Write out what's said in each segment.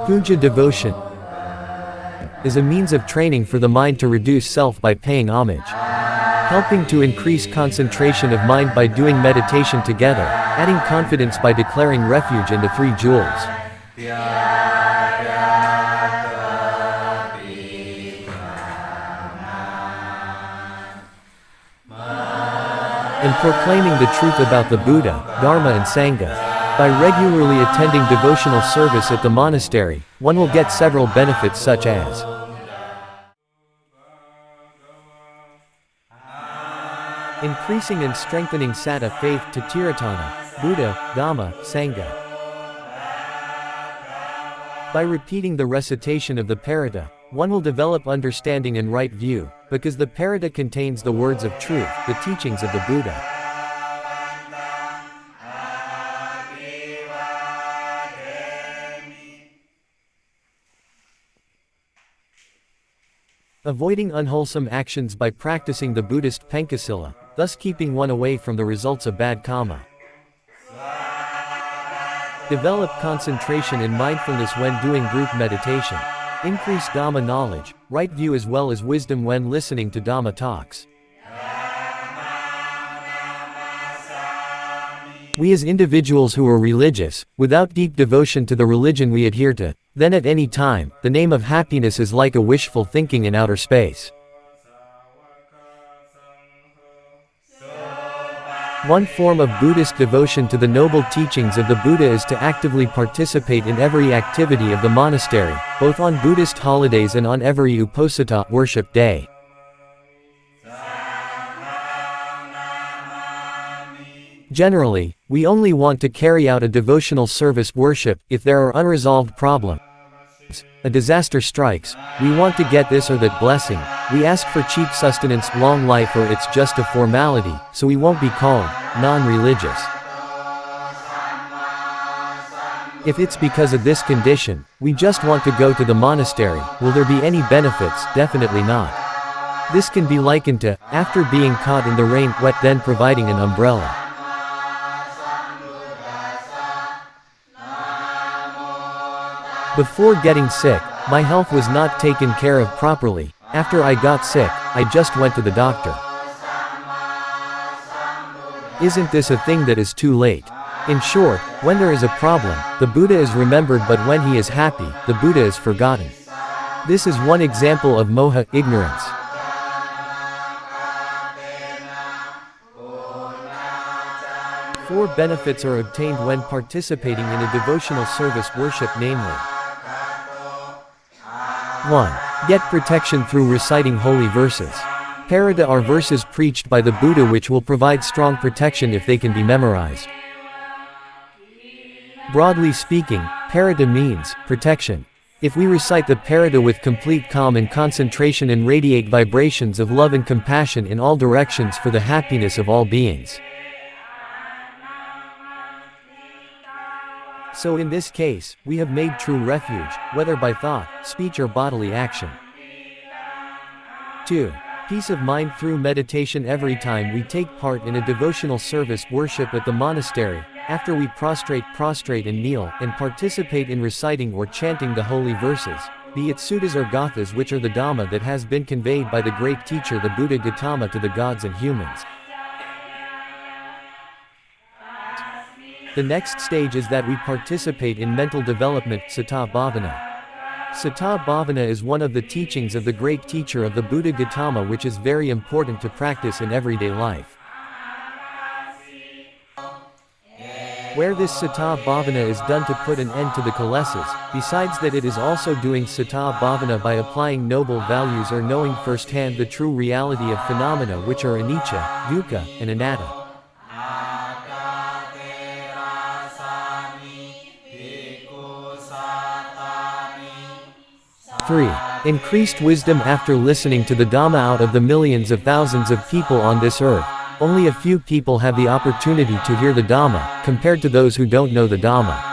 Puja devotion is a means of training for the mind to reduce self by paying homage. Helping to increase concentration of mind by doing meditation together, adding confidence by declaring refuge in the three jewels. And proclaiming the truth about the Buddha, Dharma and Sangha. By regularly attending devotional service at the monastery, one will get several benefits such as increasing and strengthening sattva faith to Tiratana, Buddha, Dhamma, Sangha. By repeating the recitation of the Parita, one will develop understanding and right view, because the Parita contains the words of truth, the teachings of the Buddha. Avoiding unwholesome actions by practicing the Buddhist Pankasila, thus keeping one away from the results of bad karma. Develop concentration and mindfulness when doing group meditation. Increase Dhamma knowledge, right view as well as wisdom when listening to Dhamma talks. We as individuals who are religious, without deep devotion to the religion we adhere to, then at any time, the name of happiness is like a wishful thinking in outer space. One form of Buddhist devotion to the noble teachings of the Buddha is to actively participate in every activity of the monastery, both on Buddhist holidays and on every Uposatha worship day. Generally, we only want to carry out a devotional service worship if there are unresolved problems. A disaster strikes, we want to get this or that blessing, we ask for cheap sustenance, long life, or it's just a formality, so we won't be called non-religious. If it's because of this condition, we just want to go to the monastery, will there be any benefits? Definitely not. This can be likened to, after being caught in the rain, wet, then providing an umbrella. Before getting sick, my health was not taken care of properly. After I got sick, I just went to the doctor. Isn't this a thing that is too late? In short, when there is a problem, the Buddha is remembered, but when he is happy, the Buddha is forgotten. This is one example of moha, ignorance. Four benefits are obtained when participating in a devotional service worship, namely 1. Get protection through reciting holy verses. Parita are verses preached by the Buddha which will provide strong protection if they can be memorized. Broadly speaking, Parita means protection. If we recite the Parita with complete calm and concentration and radiate vibrations of love and compassion in all directions for the happiness of all beings. So in this case, we have made true refuge, whether by thought, speech or bodily action. 2. Peace of mind through meditation. Every time we take part in a devotional service worship at the monastery, after we prostrate and kneel, and participate in reciting or chanting the holy verses, be it suttas or gathas, which are the Dhamma that has been conveyed by the great teacher the Buddha Gautama to the gods and humans. The next stage is that we participate in mental development, Citta Bhavana. Citta Bhavana is one of the teachings of the great teacher of the Buddha Gautama, which is very important to practice in everyday life. Where this Citta Bhavana is done to put an end to the kilesas, besides that it is also doing Citta Bhavana by applying noble values or knowing firsthand the true reality of phenomena which are anicca, dukkha, and anatta. 3. Increased wisdom. After listening to the Dhamma out of the millions of thousands of people on this earth, only a few people have the opportunity to hear the Dhamma, compared to those who don't know the Dhamma.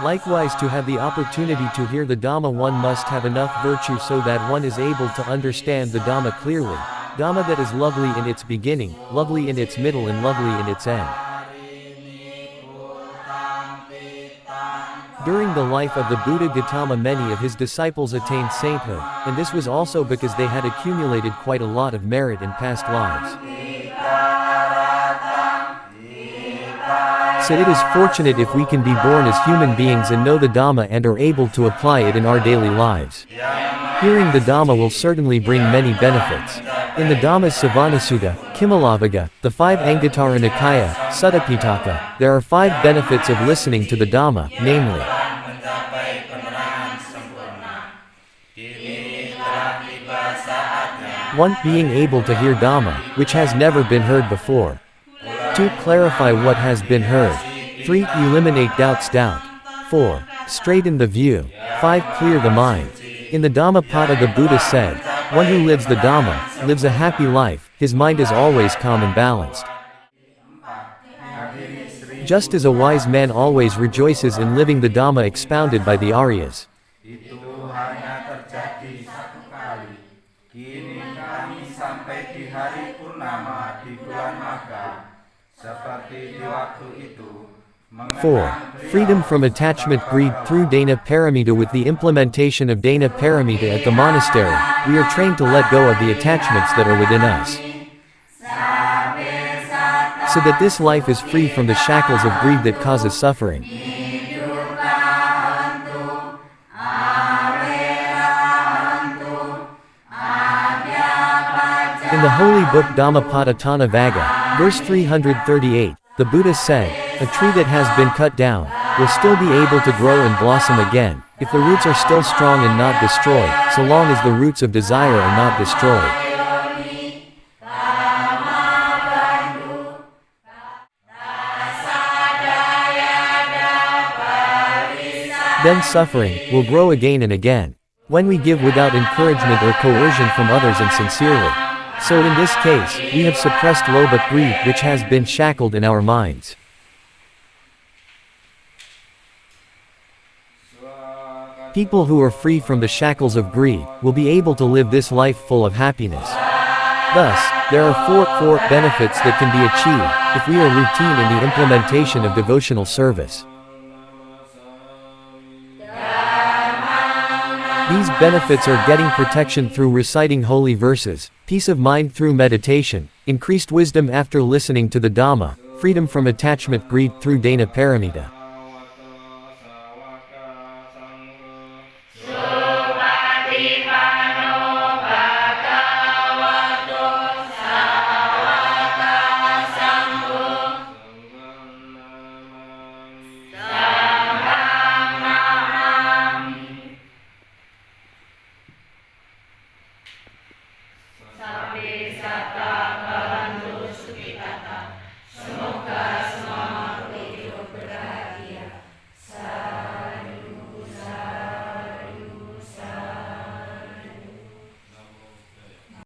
Likewise, to have the opportunity to hear the Dhamma, one must have enough virtue so that one is able to understand the Dhamma clearly. Dhamma that is lovely in its beginning, lovely in its middle, and lovely in its end. During the life of the Buddha Gautama, many of his disciples attained sainthood, and this was also because they had accumulated quite a lot of merit in past lives. So it is fortunate if we can be born as human beings and know the Dhamma and are able to apply it in our daily lives. Hearing the Dhamma will certainly bring many benefits. In the Dhamma's Savanasutta, Kimalavaga, the 5 Anguttara Nikaya, Sutta-Pitaka, there are 5 benefits of listening to the Dhamma, namely 1. Being able to hear Dhamma, which has never been heard before. 2. Clarify what has been heard. 3. Eliminate doubt. 4. Straighten the view. 5. Clear the mind. In the Dhammapada the Buddha said, one who lives the Dhamma, lives a happy life, his mind is always calm and balanced. Just as a wise man always rejoices in living the Dhamma expounded by the Aryas. Four. Freedom from attachment, greed through Dana Paramita. With the implementation of Dana Paramita at the monastery, we are trained to let go of the attachments that are within us, so that this life is free from the shackles of greed that causes suffering. In the holy book Dhammapada Vaga, verse 338, the Buddha said, a tree that has been cut down will still be able to grow and blossom again, if the roots are still strong and not destroyed, so long as the roots of desire are not destroyed. Then suffering will grow again and again, when we give without encouragement or coercion from others and sincerely. So in this case, we have suppressed lobha, greed, which has been shackled in our minds. People who are free from the shackles of greed will be able to live this life full of happiness. Thus, there are four benefits that can be achieved if we are routine in the implementation of devotional service. These benefits are getting protection through reciting holy verses, peace of mind through meditation, increased wisdom after listening to the Dhamma, freedom from attachment, greed through Dana Paramita.